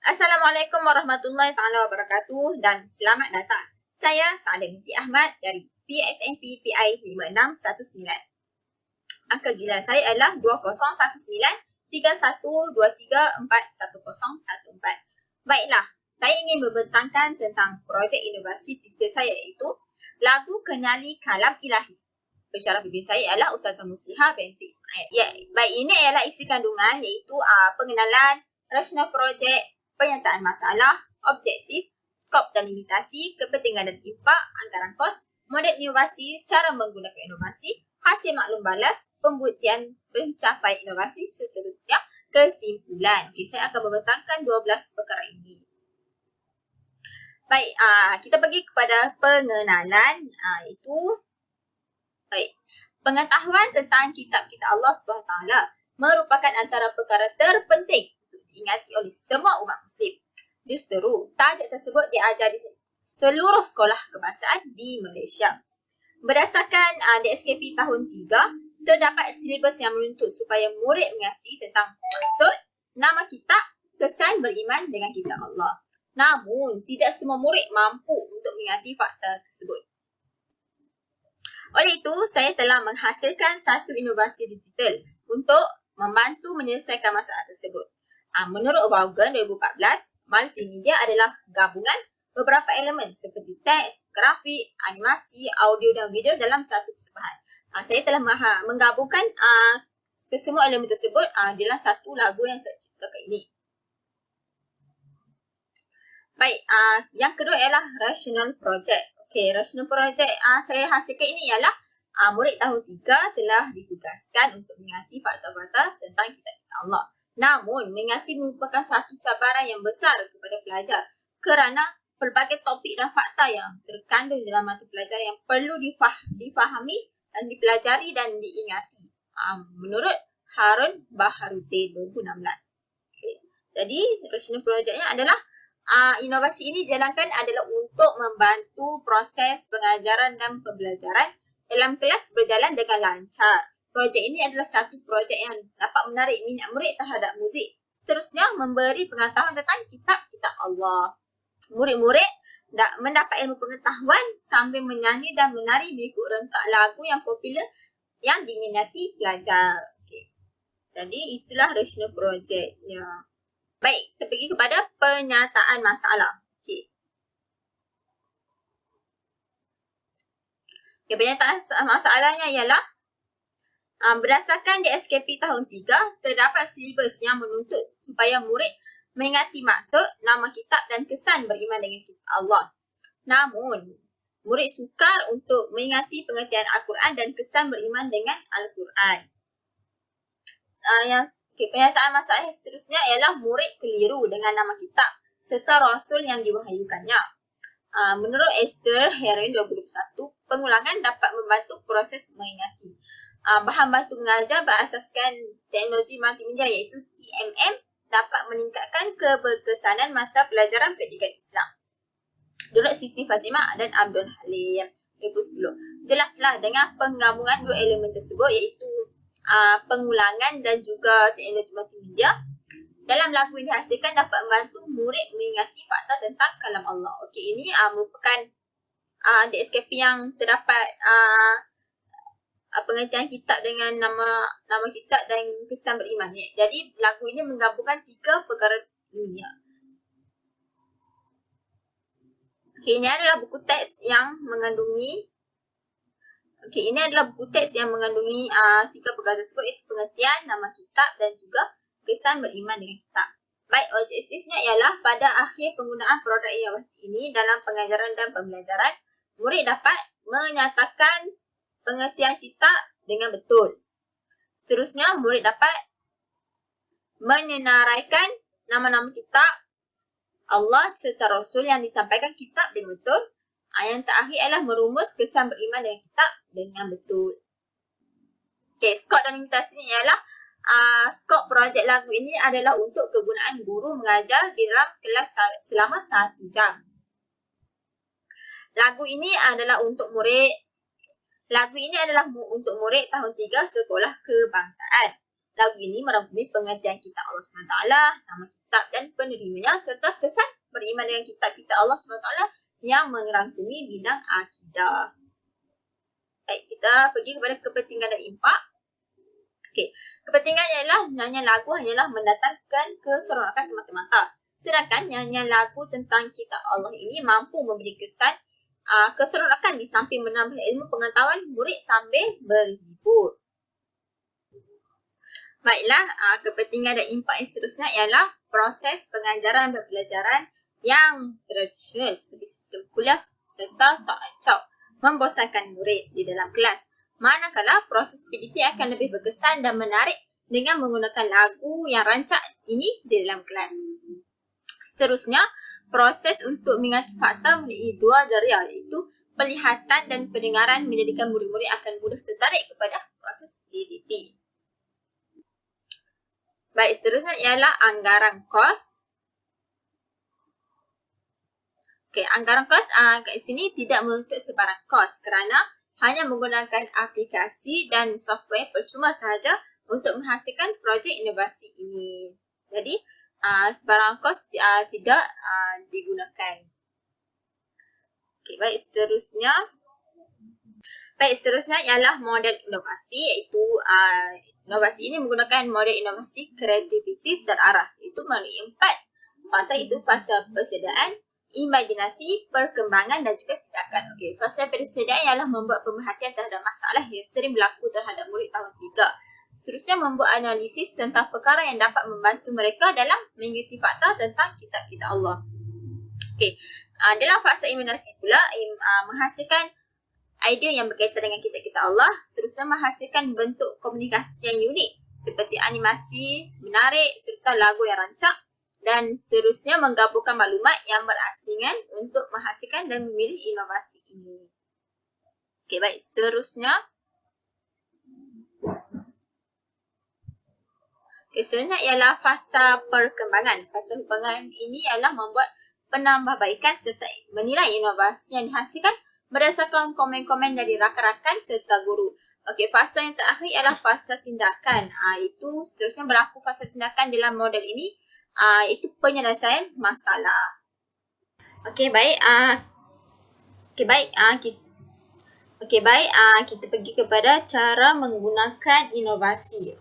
Assalamualaikum warahmatullahi taala wabarakatuh dan selamat datang. Saya Sa'adah binti Ahmad dari PSNP PI 5619. Angka giliran saya adalah 201931234114. Baiklah, saya ingin membentangkan tentang projek inovasi digital saya iaitu Lagu Kenali Kalam Ilahi. Pensyarah bimbing saya adalah Ustazah Muslihah binti Ismail. Ya, baik, ini adalah isi kandungan iaitu pengenalan, rasional projek, pernyataan masalah, objektif, skop dan limitasi, kepentingan dan impak, anggaran kos, model inovasi, cara menggunakan inovasi, hasil maklum balas, pembuktian pencapai inovasi, seterusnya kesimpulan. Okey, saya akan membentangkan 12 perkara ini. Baik, kita pergi kepada pengenalan, iaitu baik, pengetahuan tentang kitab-kitab Allah SWT merupakan antara perkara terpenting untuk diingati oleh semua umat Muslim. Justeru, tajuk tersebut diajar di seluruh sekolah kebangsaan di Malaysia. Berdasarkan DSKP tahun 3, terdapat silibus yang menuntut supaya murid mengerti tentang maksud, nama kitab, kesan beriman dengan kitab Allah. Namun, tidak semua murid mampu untuk mengerti fakta tersebut. Oleh itu, saya telah menghasilkan satu inovasi digital untuk membantu menyelesaikan masalah tersebut. Menurut Vaughan 2014, multimedia adalah gabungan beberapa elemen seperti teks, grafik, animasi, audio dan video dalam satu persembahan. Saya telah menggabungkan kesemua elemen tersebut dalam satu lagu yang saya ciptakan ini. Baik, yang kedua ialah rational project. Okey, rational project saya hasilkan ini ialah murid tahun 3 telah ditugaskan untuk mengerti fakta-fakta tentang kitab-kitab Allah. Namun, mengerti merupakan satu cabaran yang besar kepada pelajar kerana pelbagai topik dan fakta yang terkandung dalam mata pelajaran yang perlu difahami dan dipelajari dan diingati. Menurut Harun Baharudin 2016. Okay. Jadi, rational projectnya adalah inovasi ini dijalankan adalah untuk membantu proses pengajaran dan pembelajaran dalam kelas berjalan dengan lancar. Projek ini adalah satu projek yang dapat menarik minat murid terhadap muzik. Seterusnya, memberi pengetahuan tentang kitab-kitab Allah. Murid-murid mendapat ilmu pengetahuan sambil menyanyi dan menari mengikut rentak lagu yang popular yang diminati pelajar. Okay. Jadi, itulah rational projectnya. Baik, kita pergi kepada pernyataan masalah. Okey. Pernyataan masalahnya ialah berdasarkan DSKP tahun 3, terdapat silibus yang menuntut supaya murid mengingati maksud, nama kitab dan kesan beriman dengan kitab Allah. Namun, murid sukar untuk mengingati pengertian Al-Quran dan kesan beriman dengan Al-Quran. Pernyataan masalah yang seterusnya ialah murid keliru dengan nama kitab serta Rasul yang diwahyukannya. Menurut Esther Heron 2021, pengulangan dapat membantu proses mengingati. Bahan bantu mengajar berasaskan teknologi multimedia iaitu TMM dapat meningkatkan keberkesanan mata pelajaran pendidikan Islam. Menurut Siti Fatimah dan Abdul Halim 2010. Jelaslah dengan penggabungan dua elemen tersebut iaitu pengulangan dan juga teknologi multimedia dalam lagu yang dihasilkan dapat membantu murid mengingati fakta tentang kalam Allah. Okey, ini merupakan DSKP yang terdapat pengertian kitab dengan nama kitab dan kesan beriman. Jadi lagu ini menggabungkan tiga perkara ini. Okey, ini adalah buku teks yang mengandungi ini adalah buku teks yang mengandungi tiga perkara tersebut iaitu pengertian, nama kitab dan juga kesan beriman dengan kitab. Baik, objektifnya ialah pada akhir penggunaan produk inovasi ini dalam pengajaran dan pembelajaran, murid dapat menyatakan pengertian kitab dengan betul. Seterusnya, murid dapat menyenaraikan nama-nama kitab Allah serta Rasul yang disampaikan kitab dengan betul. Yang terakhir adalah merumus kesan beriman dengan kitab dengan betul. Okey, skop dan limitasinya ialah skop projek lagu ini adalah untuk kegunaan guru mengajar di dalam kelas selama 1 jam. Lagu ini adalah untuk murid tahun 3 sekolah kebangsaan. Lagu ini merangkumi pengertian kitab Allah SWT, nama kitab kitab dan penerimanya serta kesan beriman dengan kitab-kitab Allah SWT yang merangkumi bidang akidah. Baik, kita pergi kepada kepentingan dan impak. Okey, kepentingan ialah nyanyian lagu hanyalah mendatangkan keseronokan semata-mata. Sedangkan nyanyian lagu tentang kitab Allah ini mampu memberi kesan keseronokan di samping menambah ilmu pengetahuan murid sambil berhibur. Baiklah, kepentingan dan impak yang seterusnya ialah proses pengajaran dan pembelajaran yang tradisional seperti sistem kuliah serta tak acau membosankan murid di dalam kelas. Manakala proses PDP akan lebih berkesan dan menarik dengan menggunakan lagu yang rancak ini di dalam kelas. Seterusnya, proses untuk mengingati fakta melalui dua deria iaitu penglihatan dan pendengaran menjadikan murid-murid akan mudah tertarik kepada proses PDP. Baik, seterusnya ialah anggaran kos. Okey, anggaran kos kat sini tidak menuntut sebarang kos kerana hanya menggunakan aplikasi dan software percuma sahaja untuk menghasilkan projek inovasi ini. Jadi, sebarang kos tidak digunakan. Okey, baik, seterusnya ialah model inovasi iaitu inovasi ini menggunakan model inovasi kreativiti terarah iaitu melalui 4 fasa iaitu fasa persediaan, imajinasi, perkembangan dan juga tindakan. Okey, fasa persediaan ialah membuat pemerhatian terhadap masalah yang sering berlaku terhadap murid tahun 3. Seterusnya membuat analisis tentang perkara yang dapat membantu mereka dalam mengerti fakta tentang kitab-kitab Allah. Okey, dalam fasa imajinasi pula menghasilkan idea yang berkaitan dengan kitab-kitab Allah. Seterusnya menghasilkan bentuk komunikasi yang unik seperti animasi menarik serta lagu yang rancak. Dan seterusnya menggabungkan maklumat yang berasingan untuk menghasilkan dan memilih inovasi ini. Okey, baik, seterusnya. Seterusnya ialah fasa perkembangan. Fasa perkembangan ini ialah membuat penambahbaikan serta menilai inovasi yang dihasilkan berdasarkan komen-komen dari rakan-rakan serta guru. Okey, fasa yang terakhir ialah fasa tindakan. Itu seterusnya berlaku fasa tindakan dalam model ini. Itu penyelesaian masalah. Okey, baik. Kita pergi kepada cara menggunakan inovasi.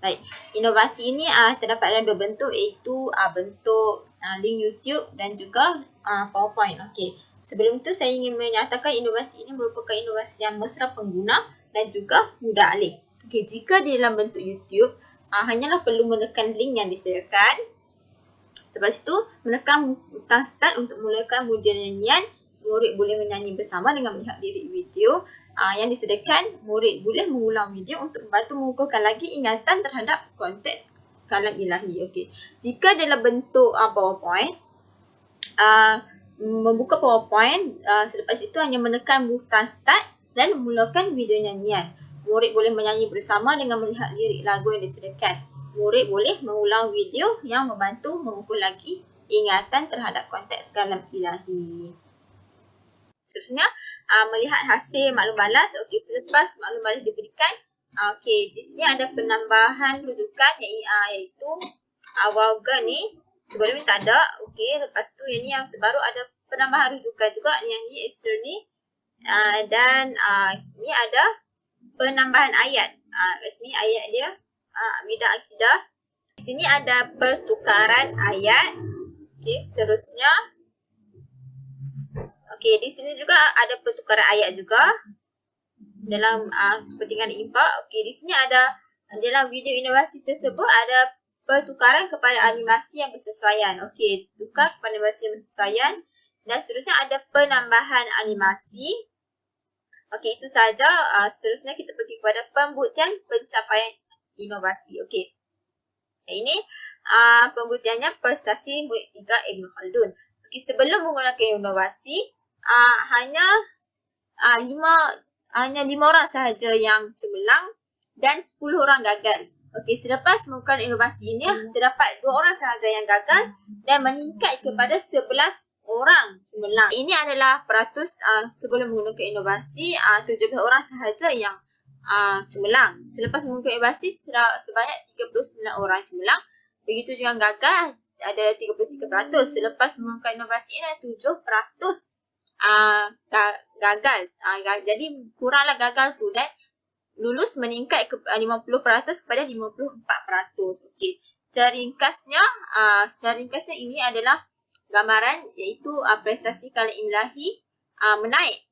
Baik, inovasi ini terdapat dalam dua bentuk iaitu bentuk link YouTube dan juga PowerPoint. Okey, sebelum itu saya ingin menyatakan inovasi ini merupakan inovasi yang mesra pengguna dan juga mudah alih. Okey, jika di dalam bentuk YouTube hanyalah perlu menekan link yang disediakan. Lepas itu, menekan butang start untuk mulakan modul nyanyian. Murid boleh menyanyi bersama dengan melihat lirik video yang disediakan. Murid boleh mengulang video untuk membantu mengukuhkan lagi ingatan terhadap konteks kalam ilahi. Okey. Jika dalam bentuk PowerPoint, membuka PowerPoint, selepas itu hanya menekan butang start dan memulakan video nyanyian. Murid boleh menyanyi bersama dengan melihat lirik lagu yang disediakan. Murid boleh mengulang video yang membantu mengukur lagi ingatan terhadap konteks kalam ilahi. Seterusnya, melihat hasil maklum balas. Okey, selepas maklum balas diberikan, okey, di sini ada penambahan rujukan iaitu Wauga ni. Sebelum ni tak ada. Okey, lepas tu yang ni yang terbaru ada penambahan rujukan juga yang ni Esther ni. Dan ni ada penambahan ayat. Kat sini ayat dia. Amidah Akidah. Di sini ada pertukaran ayat. Okey, seterusnya. Okey, di sini juga ada pertukaran ayat juga. Dalam kepentingan impak. Okey, di sini ada dalam video inovasi tersebut ada pertukaran kepada animasi yang bersesuaian. Okey, tukar kepada animasi yang bersesuaian. Dan seterusnya ada penambahan animasi. Okey, itu sahaja. Seterusnya kita pergi kepada pembuktian pencapaian inovasi. Okey. Ini pembuktiannya prestasi murid 3 Ibn Khaldun. Okey, sebelum menggunakan inovasi, hanya 5 orang sahaja yang cemerlang dan 10 orang gagal. Okey, selepas menggunakan inovasi ini, terdapat 2 orang sahaja yang gagal dan meningkat kepada 11 orang cemerlang. Ini adalah peratus sebelum menggunakan inovasi, 17 orang sahaja yang cemerlang. Selepas menggunakan inovasi sebanyak 39 orang cemerlang. Begitu juga gagal ada 33%. Selepas menggunakan inovasi ini, 7% gagal. Jadi kuranglah gagal tu dan lulus meningkat ke 50% kepada 54%. Okey. Secara ringkasnya ini adalah gambaran iaitu prestasi kalangan Ilahi menaik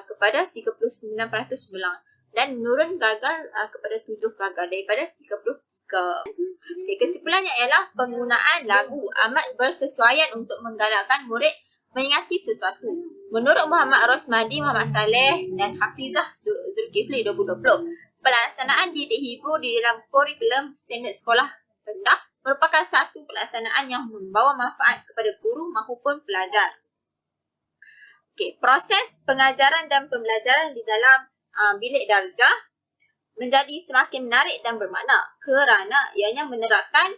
kepada 39% ulang dan menurun gagal kepada 7 gagal daripada 33. Kesimpulannya ialah penggunaan lagu amat bersesuaian untuk menggalakkan murid mengingati sesuatu. Menurut Muhammad Rosmadi, Muhammad Saleh dan Hafizah Zulkifli 2020, pelaksanaan didik hibur di dalam kurikulum standard sekolah rendah merupakan satu pelaksanaan yang membawa manfaat kepada guru maupun pelajar. Okey, proses pengajaran dan pembelajaran di dalam bilik darjah menjadi semakin menarik dan bermakna kerana ianya menerapkan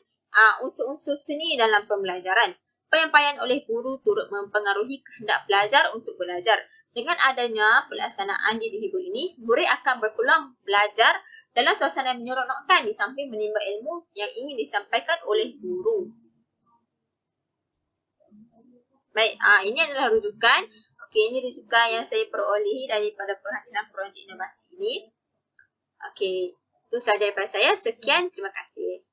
unsur-unsur seni dalam pembelajaran. Penyampaian oleh guru turut mempengaruhi kehendak pelajar untuk belajar. Dengan adanya pelaksanaan didik hibur ini, murid akan berpeluang belajar dalam suasana yang menyeronokkan di samping menimba ilmu yang ingin disampaikan oleh guru. Baik, ini adalah rujukan. Okey, ini rujukan yang saya perolehi daripada penghasilan projek inovasi ini. Okey, itu sahaja daripada saya. Sekian, terima kasih.